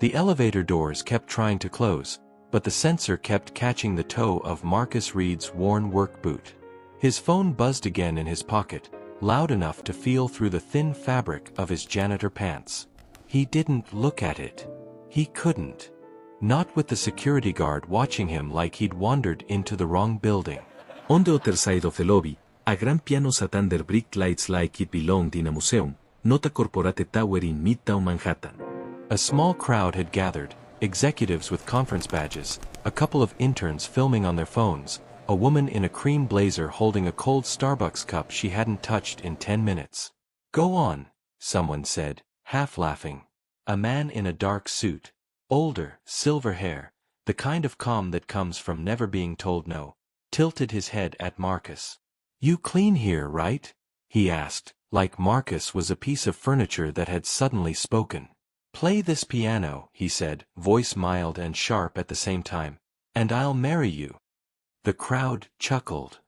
The elevator doors kept trying to close, but the sensor kept catching the toe of Marcus Reed's worn work boot. His phone buzzed again in his pocket, loud enough to feel through the thin fabric of his janitor pants. He didn't look at it. He couldn't. Not with the security guard watching him like he'd wandered into the wrong building. On the other side of the lobby, a grand piano sat under brick lights like it belonged in a museum, not a corporate tower in Midtown Manhattan. A small crowd had gathered, executives with conference badges, a couple of interns filming on their phones, a woman in a cream blazer holding a cold Starbucks cup she hadn't touched in 10 minutes. "Go on," someone said, half laughing. A man in a dark suit, older, silver hair, the kind of calm that comes from never being told no, tilted his head at Marcus. "You clean here, right?" he asked, like Marcus was a piece of furniture that had suddenly spoken. "Play this piano," he said, voice mild and sharp at the same time, "and I'll marry you." The crowd chuckled.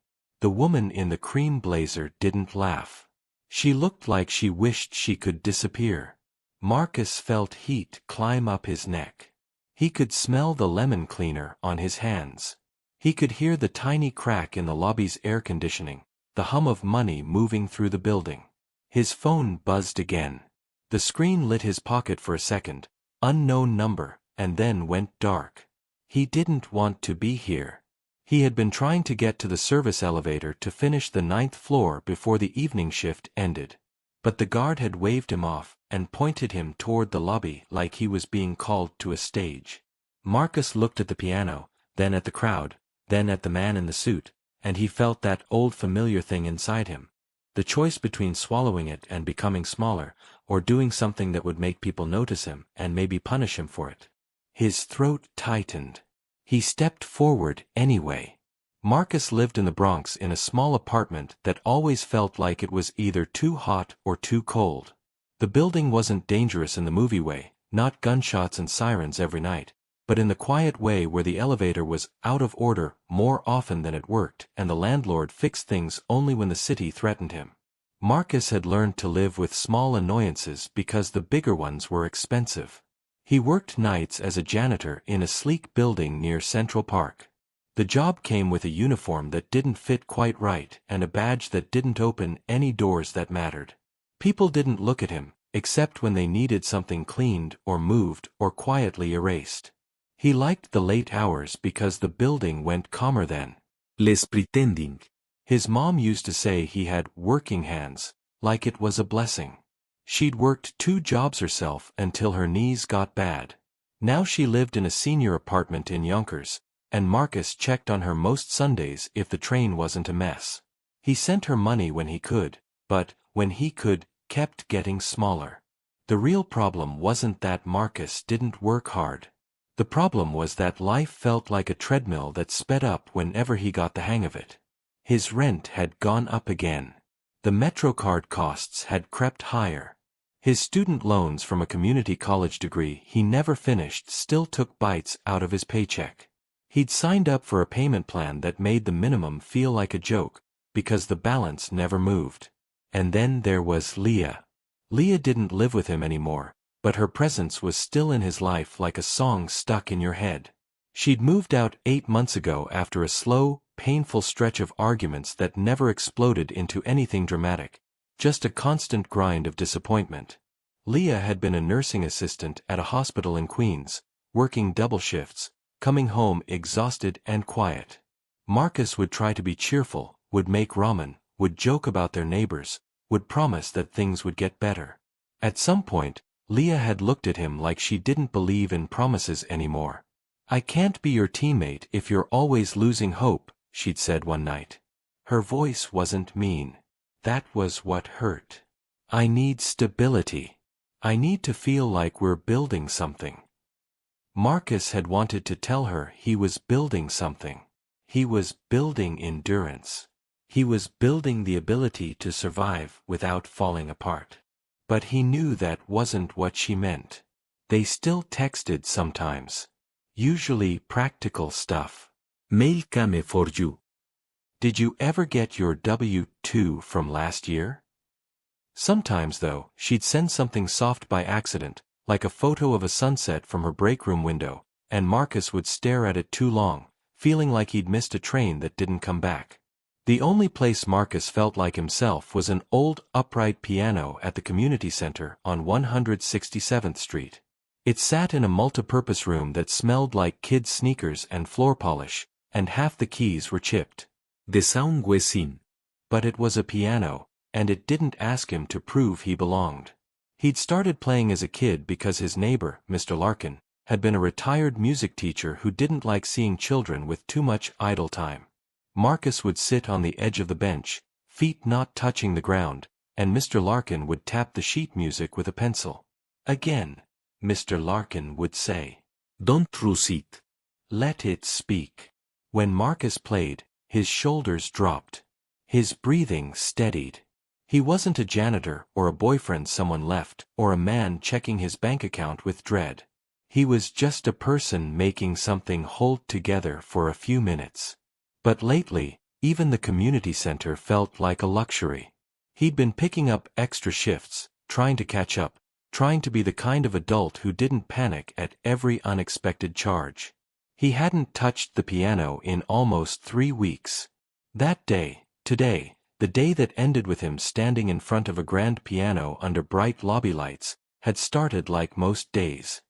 The woman in the cream blazer didn't laugh. She looked like she wished she could disappear. Marcus felt heat climb up his neck. He could smell the lemon cleaner on his hands. He could hear the tiny crack in the lobby's air conditioning, the hum of money moving through the building. His phone buzzed again. The screen lit his pocket for a second, unknown number, and then went dark. He didn't want to be here. He had been trying to get to the service elevator to finish the 9th floor before the evening shift ended. But the guard had waved him off and pointed him toward the lobby like he was being called to a stage. Marcus looked at the piano, then at the crowd, then at the man in the suit, and he felt that old familiar thing inside him. The choice between swallowing it and becoming smaller, or doing something that would make people notice him and maybe punish him for it. His throat tightened. He stepped forward anyway. Marcus lived in the Bronx in a small apartment that always felt like it was either too hot or too cold. The building wasn't dangerous in the movie way, not gunshots and sirens every night, but in the quiet way where the elevator was out of order more often than it worked and the landlord fixed things only when the city threatened him. Marcus had learned to live with small annoyances because the bigger ones were expensive. He worked nights as a janitor in a sleek building near Central Park. The job came with a uniform that didn't fit quite right and a badge that didn't open any doors that mattered. People didn't look at him, except when they needed something cleaned or moved or quietly erased. He liked the late hours because the building went calmer then. Les pretending. His mom used to say he had working hands, like it was a blessing. She'd worked 2 jobs herself until her knees got bad. Now she lived in a senior apartment in Yonkers, and Marcus checked on her most Sundays if the train wasn't a mess. He sent her money when he could, but, when he could, kept getting smaller. The real problem wasn't that Marcus didn't work hard. The problem was that life felt like a treadmill that sped up whenever he got the hang of it. His rent had gone up again. The MetroCard costs had crept higher. His student loans from a community college degree he never finished still took bites out of his paycheck. He'd signed up for a payment plan that made the minimum feel like a joke, because the balance never moved. And then there was Leah. Leah didn't live with him anymore, but her presence was still in his life like a song stuck in your head. She'd moved out 8 months ago after a slow, painful stretch of arguments that never exploded into anything dramatic, just a constant grind of disappointment. Leah had been a nursing assistant at a hospital in Queens, working double shifts, coming home exhausted and quiet. Marcus would try to be cheerful, would make ramen, would joke about their neighbors, would promise that things would get better. At some point, Leah had looked at him like she didn't believe in promises anymore. "I can't be your teammate if you're always losing hope," she'd said one night. Her voice wasn't mean. That was what hurt. "I need stability. I need to feel like we're building something." Marcus had wanted to tell her he was building something. He was building endurance. He was building the ability to survive without falling apart. But he knew that wasn't what she meant. They still texted sometimes. Usually practical stuff. Mail came for you. "Did you ever get your W-2 from last year?" Sometimes though, she'd send something soft by accident, like a photo of a sunset from her break room window, and Marcus would stare at it too long, feeling like he'd missed a train that didn't come back. The only place Marcus felt like himself was an old upright piano at the community center on 167th Street. It sat in a multipurpose room that smelled like kids' sneakers and floor polish, and half the keys were chipped. The sound was in. But it was a piano, and it didn't ask him to prove he belonged. He'd started playing as a kid because his neighbor, Mr. Larkin, had been a retired music teacher who didn't like seeing children with too much idle time. Marcus would sit on the edge of the bench, feet not touching the ground, and Mr. Larkin would tap the sheet music with a pencil. Again, Mr. Larkin would say, "Don't truce it. Let it speak." When Marcus played, his shoulders dropped. His breathing steadied. He wasn't a janitor or a boyfriend someone left, or a man checking his bank account with dread. He was just a person making something hold together for a few minutes. But lately, even the community center felt like a luxury. He'd been picking up extra shifts, trying to catch up, trying to be the kind of adult who didn't panic at every unexpected charge. He hadn't touched the piano in almost 3 weeks. That day, today, the day that ended with him standing in front of a grand piano under bright lobby lights, had started like most days.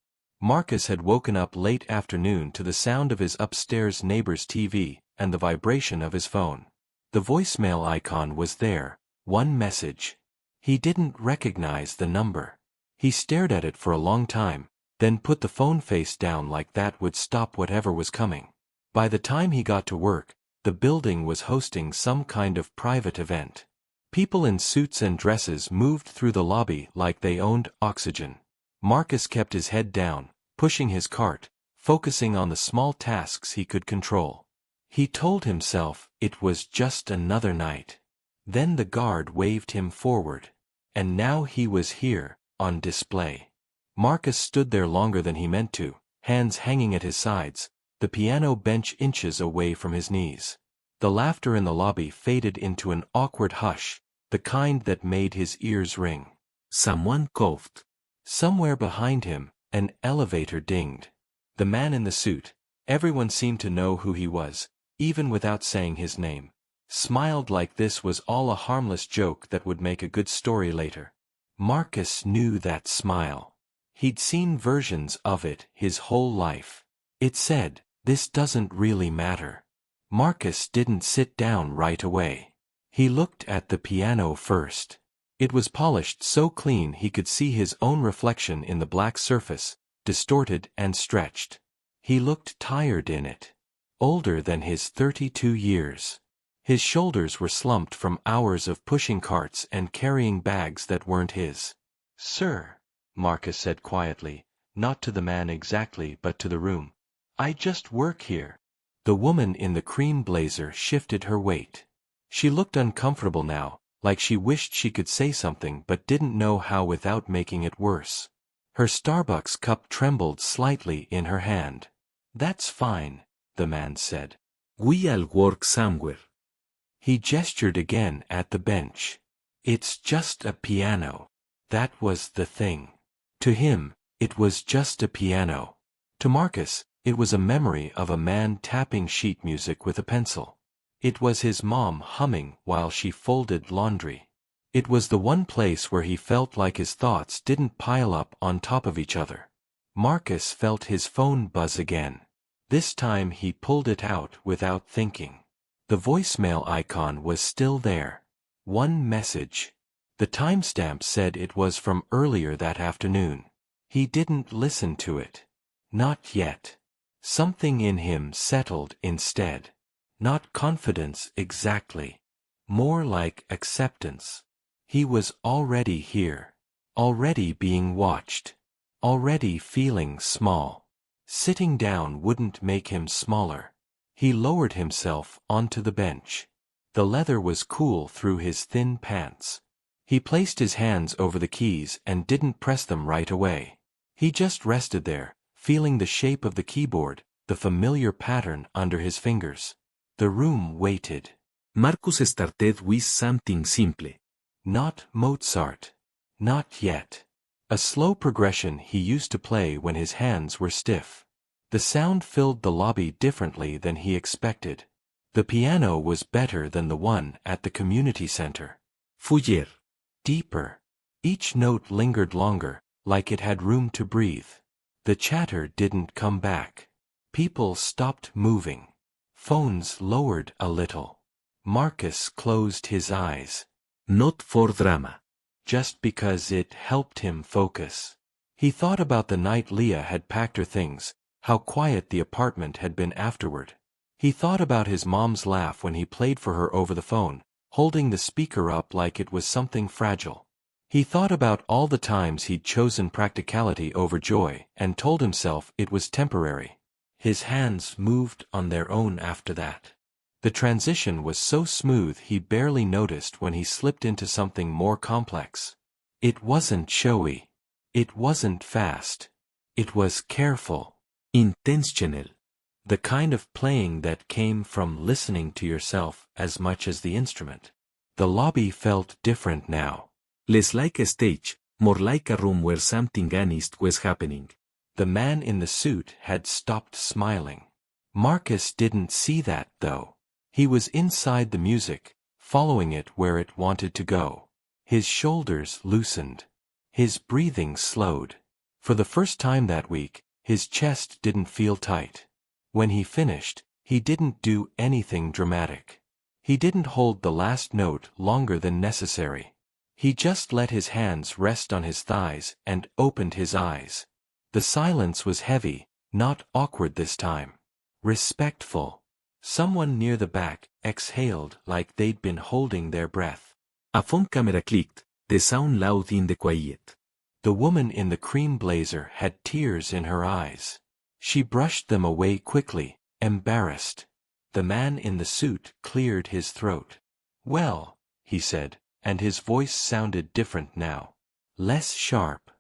Marcus had woken up late afternoon to the sound of his upstairs neighbor's TV, and the vibration of his phone. The voicemail icon was there, one message. He didn't recognize the number. He stared at it for a long time, then put the phone face down like that would stop whatever was coming. By the time he got to work, the building was hosting some kind of private event. People in suits and dresses moved through the lobby like they owned oxygen. Marcus kept his head down, pushing his cart, focusing on the small tasks he could control. He told himself it was just another night. Then the guard waved him forward. And now he was here, on display. Marcus stood there longer than he meant to, hands hanging at his sides, the piano bench inches away from his knees. The laughter in the lobby faded into an awkward hush, the kind that made his ears ring. Someone coughed. Somewhere behind him, an elevator dinged. The man in the suit, everyone seemed to know who he was, even without saying his name, smiled like this was all a harmless joke that would make a good story later. Marcus knew that smile. He'd seen versions of it his whole life. It said, "This doesn't really matter." Marcus didn't sit down right away. He looked at the piano first. It was polished so clean he could see his own reflection in the black surface, distorted and stretched. He looked tired in it. Older than his 32 years. His shoulders were slumped from hours of pushing carts and carrying bags that weren't his. "Sir," Marcus said quietly, not to the man exactly but to the room, "I just work here." The woman in the cream blazer shifted her weight. She looked uncomfortable now, like she wished she could say something but didn't know how without making it worse. Her Starbucks cup trembled slightly in her hand. "That's fine," the man said. "We'll work somewhere." He gestured again at the bench. "It's just a piano." That was the thing. To him, it was just a piano. To Marcus, it was a memory of a man tapping sheet music with a pencil. It was his mom humming while she folded laundry. It was the one place where he felt like his thoughts didn't pile up on top of each other. Marcus felt his phone buzz again. This time he pulled it out without thinking. The voicemail icon was still there. One message. The timestamp said it was from earlier that afternoon. He didn't listen to it. Not yet. Something in him settled instead. Not confidence exactly. More like acceptance. He was already here. Already being watched. Already feeling small. Sitting down wouldn't make him smaller. He lowered himself onto the bench. The leather was cool through his thin pants. He placed his hands over the keys and didn't press them right away. He just rested there, feeling the shape of the keyboard, the familiar pattern under his fingers. The room waited. Marcus started with something simple. Not Mozart. Not yet. A slow progression he used to play when his hands were stiff. The sound filled the lobby differently than he expected. The piano was better than the one at the community center. Fuller. Deeper. Each note lingered longer, like it had room to breathe. The chatter didn't come back. People stopped moving. Phones lowered a little. Marcus closed his eyes. Not for drama. Just because it helped him focus. He thought about the night Leah had packed her things, how quiet the apartment had been afterward. He thought about his mom's laugh when he played for her over the phone, holding the speaker up like it was something fragile. He thought about all the times he'd chosen practicality over joy and told himself it was temporary. His hands moved on their own after that. The transition was so smooth he barely noticed when he slipped into something more complex. It wasn't showy. It wasn't fast. It was careful. Intentional. The kind of playing that came from listening to yourself as much as the instrument. The lobby felt different now. Less like a stage, more like a room where something honest was happening. The man in the suit had stopped smiling. Marcus didn't see that, though. He was inside the music, following it where it wanted to go. His shoulders loosened. His breathing slowed. For the first time that week, his chest didn't feel tight. When he finished, he didn't do anything dramatic. He didn't hold the last note longer than necessary. He just let his hands rest on his thighs and opened his eyes. The silence was heavy, not awkward this time. Respectful. Someone near the back exhaled like they'd been holding their breath. A phone camera clicked, the sound loud in the quiet. The woman in the cream blazer had tears in her eyes. She brushed them away quickly, embarrassed. The man in the suit cleared his throat. "Well," he said, and his voice sounded different now. Less sharp.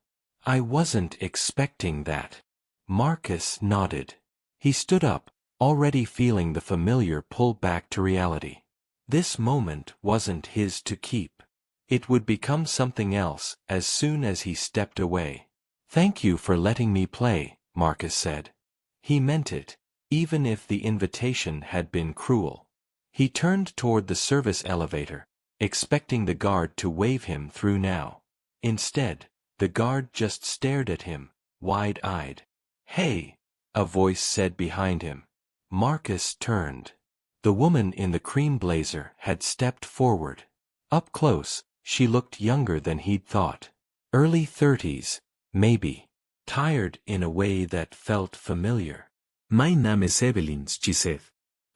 "I wasn't expecting that." Marcus nodded. He stood up, already feeling the familiar pull back to reality. This moment wasn't his to keep. It would become something else as soon as he stepped away. "Thank you for letting me play," Marcus said. He meant it, even if the invitation had been cruel. He turned toward the service elevator, expecting the guard to wave him through now. Instead, the guard just stared at him, wide-eyed. "Hey," a voice said behind him. Marcus turned. The woman in the cream blazer had stepped forward. Up close, she looked younger than he'd thought. Early 30s, maybe. Tired in a way that felt familiar. "My name is Evelyn," she said.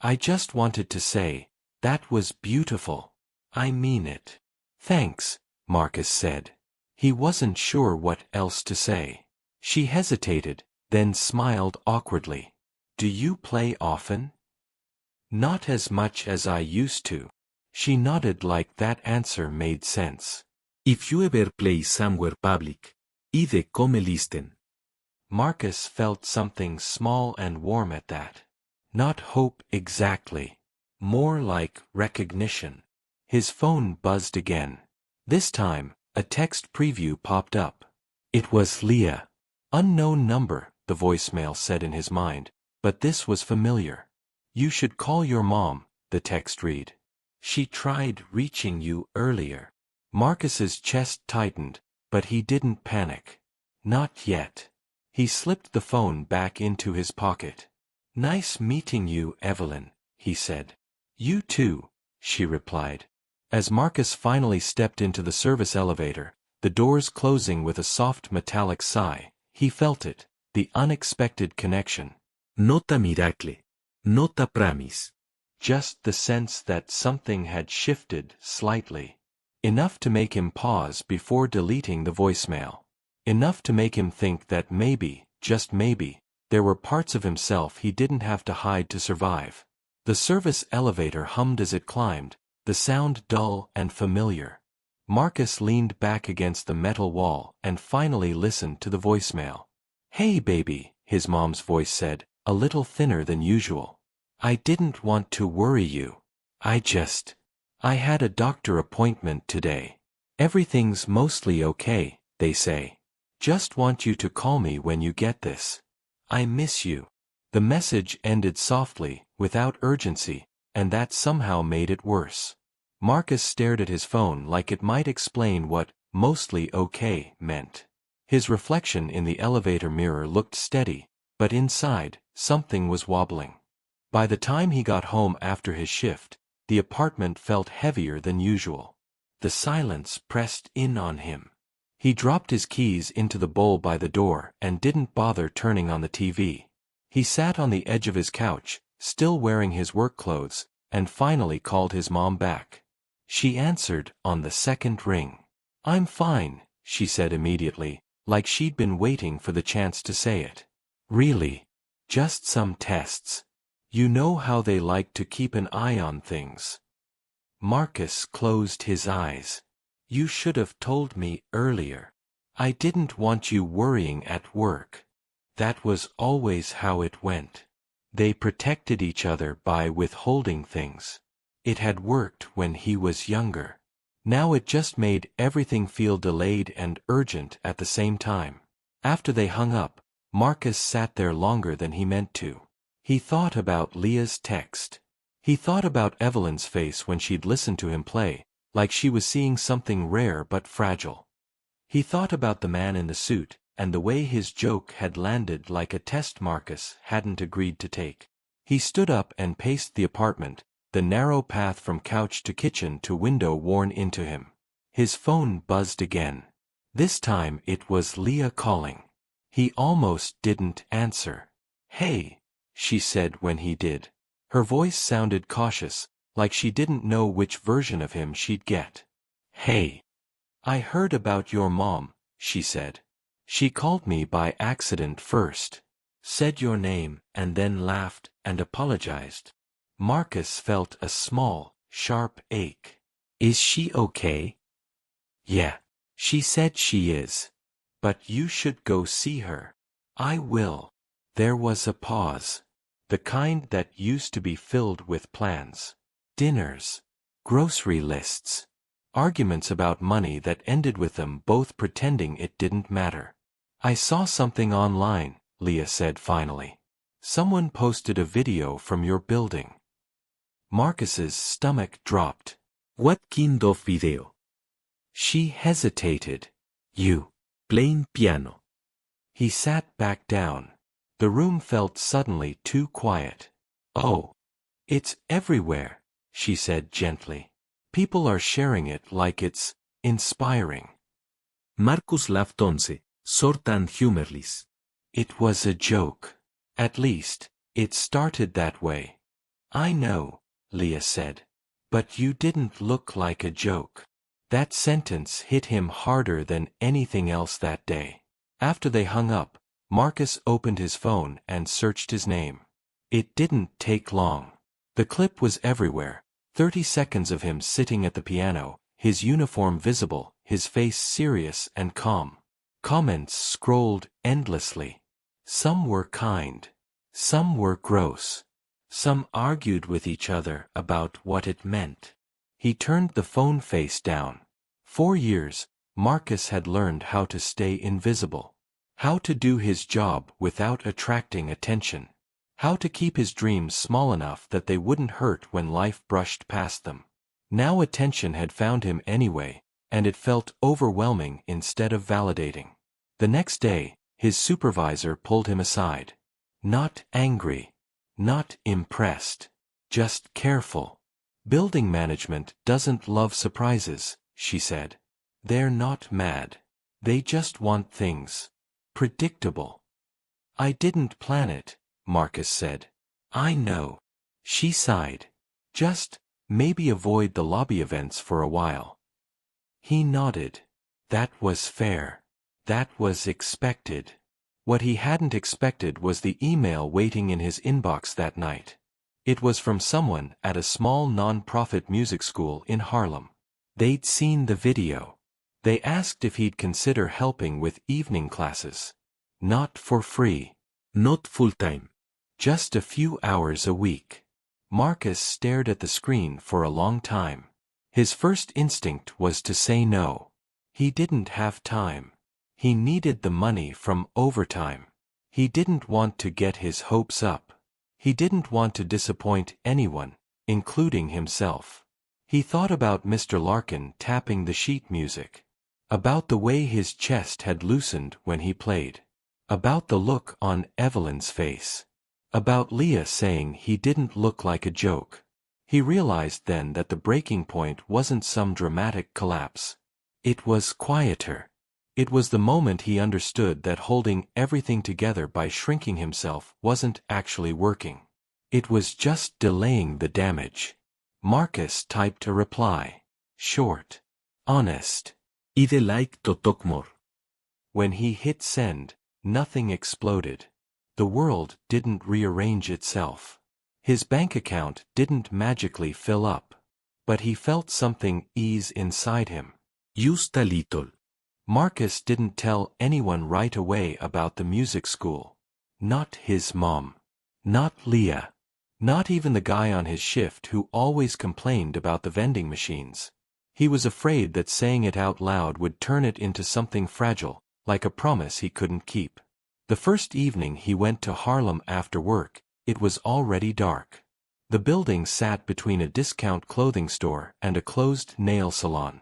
"I just wanted to say, that was beautiful. I mean it." "Thanks," Marcus said. He wasn't sure what else to say. She hesitated, then smiled awkwardly. "Do you play often?" "Not as much as I used to." She nodded like that answer made sense. "If you ever play somewhere public, ide come listen." Marcus felt something small and warm at that. Not hope exactly. More like recognition. His phone buzzed again. This time, a text preview popped up. It was Leah. Unknown number, the voicemail said in his mind, but this was familiar. "You should call your mom," the text read. "She tried reaching you earlier." Marcus's chest tightened, but he didn't panic. Not yet. He slipped the phone back into his pocket. "Nice meeting you, Evelyn," he said. "You too," she replied. As Marcus finally stepped into the service elevator, the doors closing with a soft metallic sigh, he felt it, the unexpected connection. Not a miracle. Not a promise. Just the sense that something had shifted slightly. Enough to make him pause before deleting the voicemail. Enough to make him think that maybe, just maybe, there were parts of himself he didn't have to hide to survive. The service elevator hummed as it climbed, the sound dull and familiar. Marcus leaned back against the metal wall and finally listened to the voicemail. "Hey baby," his mom's voice said, a little thinner than usual. "I didn't want to worry you. I had a doctor appointment today. Everything's mostly okay, they say." Just want you to call me when you get this. I miss you. The message ended softly, without urgency, and that somehow made it worse. Marcus stared at his phone like it might explain what "mostly okay" meant. His reflection in the elevator mirror looked steady, but inside, something was wobbling. By the time he got home after his shift, the apartment felt heavier than usual. The silence pressed in on him. He dropped his keys into the bowl by the door and didn't bother turning on the TV. He sat on the edge of his couch, still wearing his work clothes, and finally called his mom back. She answered on the second ring. "I'm fine," she said immediately, like she'd been waiting for the chance to say it. "Really? Just some tests. You know how they like to keep an eye on things." Marcus closed his eyes. "You should have told me earlier. I didn't want you worrying at work." That was always how it went. They protected each other by withholding things. It had worked when he was younger. Now it just made everything feel delayed and urgent at the same time. After they hung up, Marcus sat there longer than he meant to. He thought about Leah's text. He thought about Evelyn's face when she'd listened to him play, like she was seeing something rare but fragile. He thought about the man in the suit, and the way his joke had landed like a test Marcus hadn't agreed to take. He stood up and paced the apartment, the narrow path from couch to kitchen to window worn into him. His phone buzzed again. This time it was Leah calling. He almost didn't answer. "Hey," she said when he did. Her voice sounded cautious, like she didn't know which version of him she'd get. "Hey. I heard about your mom," she said. "She called me by accident first. Said your name and then laughed and apologized." Marcus felt a small, sharp ache. "Is she okay?" "Yeah. She said she is. But you should go see her." "I will." There was a pause. The kind that used to be filled with plans. Dinners. Grocery lists. Arguments about money that ended with them both pretending it didn't matter. "I saw something online," Leah said finally. "Someone posted a video from your building." Marcus's stomach dropped. What kind of video? She hesitated. "You." Playing piano. He sat back down. The room felt suddenly too quiet. "Oh. It's everywhere," she said gently. "People are sharing it like it's inspiring." Marcus laughed short and humorless. "It was a joke. At least, it started that way." "I know," Leah said. "But you didn't look like a joke." That sentence hit him harder than anything else that day. After they hung up, Marcus opened his phone and searched his name. It didn't take long. The clip was everywhere, 30 seconds of him sitting at the piano, his uniform visible, his face serious and calm. Comments scrolled endlessly. Some were kind. Some were gross. Some argued with each other about what it meant. He turned the phone face down. 4 years, Marcus had learned how to stay invisible. How to do his job without attracting attention. How to keep his dreams small enough that they wouldn't hurt when life brushed past them. Now attention had found him anyway, and it felt overwhelming instead of validating. The next day, his supervisor pulled him aside. Not angry. Not impressed. Just careful. "Building management doesn't love surprises," she said. "They're not mad. They just want things predictable." "I didn't plan it," Marcus said. "I know." She sighed. "Just maybe avoid the lobby events for a while." He nodded. That was fair. That was expected. What he hadn't expected was the email waiting in his inbox that night. It was from someone at a small non-profit music school in Harlem. They'd seen the video. They asked if he'd consider helping with evening classes. Not for free. Not full-time. Just a few hours a week. Marcus stared at the screen for a long time. His first instinct was to say no. He didn't have time. He needed the money from overtime. He didn't want to get his hopes up. He didn't want to disappoint anyone, including himself. He thought about Mr. Larkin tapping the sheet music. About the way his chest had loosened when he played. About the look on Evelyn's face. About Leah saying he didn't look like a joke. He realized then that the breaking point wasn't some dramatic collapse. It was quieter. It was the moment he understood that holding everything together by shrinking himself wasn't actually working. It was just delaying the damage. Marcus typed a reply. Short. Honest. Ide like to talk more. When he hit send, nothing exploded. The world didn't rearrange itself. His bank account didn't magically fill up. But he felt something ease inside him. Just a little. Marcus didn't tell anyone right away about the music school. Not his mom. Not Leah. Not even the guy on his shift who always complained about the vending machines. He was afraid that saying it out loud would turn it into something fragile, like a promise he couldn't keep. The first evening he went to Harlem after work, it was already dark. The building sat between a discount clothing store and a closed nail salon.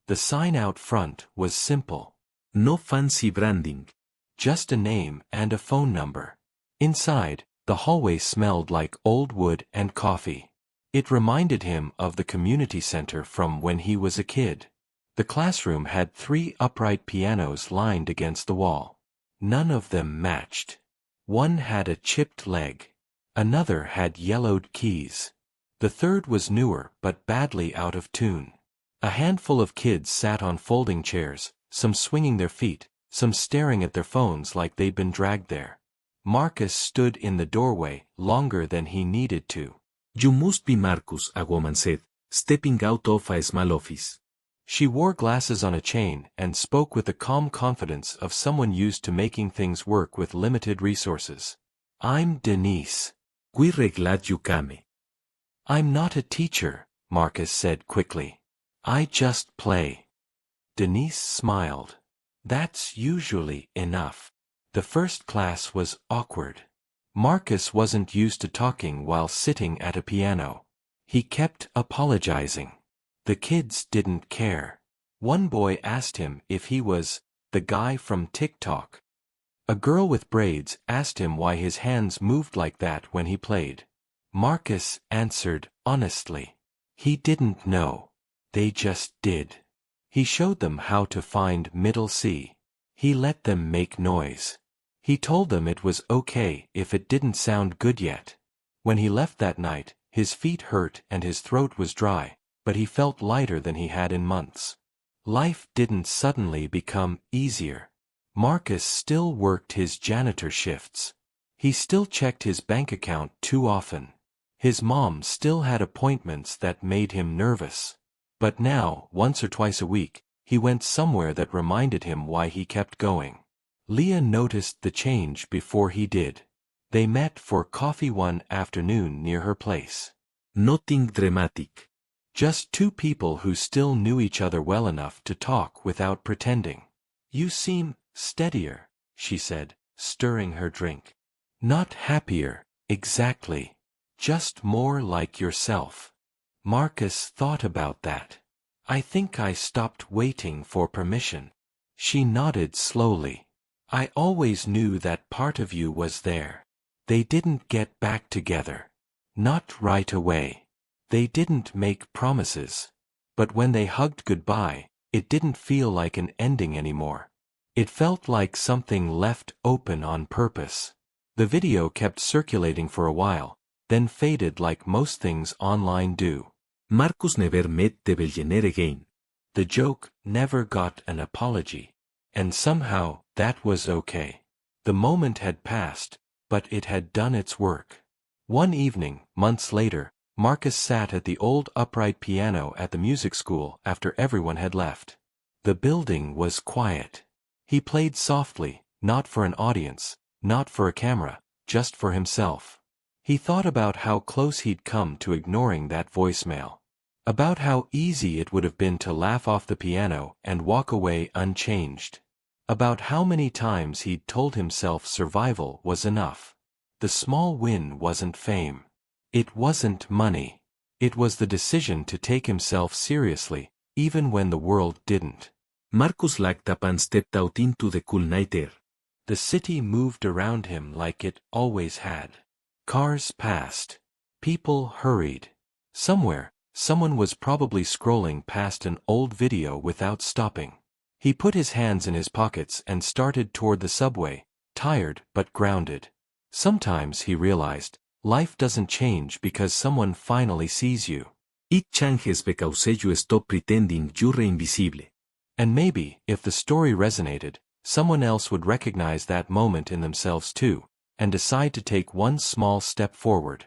The sign out front was simple. No fancy branding. Just a name and a phone number. Inside, the hallway smelled like old wood and coffee. It reminded him of the community center from when he was a kid. The classroom had 3 upright pianos lined against the wall. None of them matched. One had a chipped leg. Another had yellowed keys. The third was newer but badly out of tune. A handful of kids sat on folding chairs, some swinging their feet, some staring at their phones like they'd been dragged there. Marcus stood in the doorway longer than he needed to. You must be Marcus, a woman said, stepping out of a small office. She wore glasses on a chain and spoke with the calm confidence of someone used to making things work with limited resources. I'm Denise. We're glad you came. I'm not a teacher, Marcus said quickly. I just play. Denise smiled. That's usually enough. The first class was awkward. Marcus wasn't used to talking while sitting at a piano. He kept apologizing. The kids didn't care. One boy asked him if he was the guy from TikTok. A girl with braids asked him why his hands moved like that when he played. Marcus answered honestly. He didn't know. They just did. He showed them how to find middle C. He let them make noise. He told them it was okay if it didn't sound good yet. When he left that night, his feet hurt and his throat was dry, but he felt lighter than he had in months. Life didn't suddenly become easier. Marcus still worked his janitor shifts. He still checked his bank account too often. His mom still had appointments that made him nervous. But now, once or twice a week, he went somewhere that reminded him why he kept going. Leah noticed the change before he did. They met for coffee one afternoon near her place. Nothing dramatic. Just 2 people who still knew each other well enough to talk without pretending. You seem steadier, she said, stirring her drink. Not happier, exactly. Just more like yourself. Marcus thought about that. I think I stopped waiting for permission. She nodded slowly. I always knew that part of you was there. They didn't get back together. Not right away. They didn't make promises. But when they hugged goodbye, it didn't feel like an ending anymore. It felt like something left open on purpose. The video kept circulating for a while, then faded like most things online do. Marcus never met the billionaire again. The joke never got an apology. And somehow, that was okay. The moment had passed, but it had done its work. One evening, months later, Marcus sat at the old upright piano at the music school after everyone had left. The building was quiet. He played softly, not for an audience, not for a camera, just for himself. He thought about how close he'd come to ignoring that voicemail. About how easy it would have been to laugh off the piano and walk away unchanged. About how many times he'd told himself survival was enough. The small win wasn't fame. It wasn't money. It was the decision to take himself seriously, even when the world didn't. Markus lagt up and stepped out into the cool night air. The city moved around him like it always had. Cars passed. People hurried. Somewhere, someone was probably scrolling past an old video without stopping. He put his hands in his pockets and started toward the subway, tired but grounded. Sometimes, he realized, life doesn't change because someone finally sees you. It changes because you stop pretending you're invisible. And maybe, if the story resonated, someone else would recognize that moment in themselves too, and decide to take one small step forward.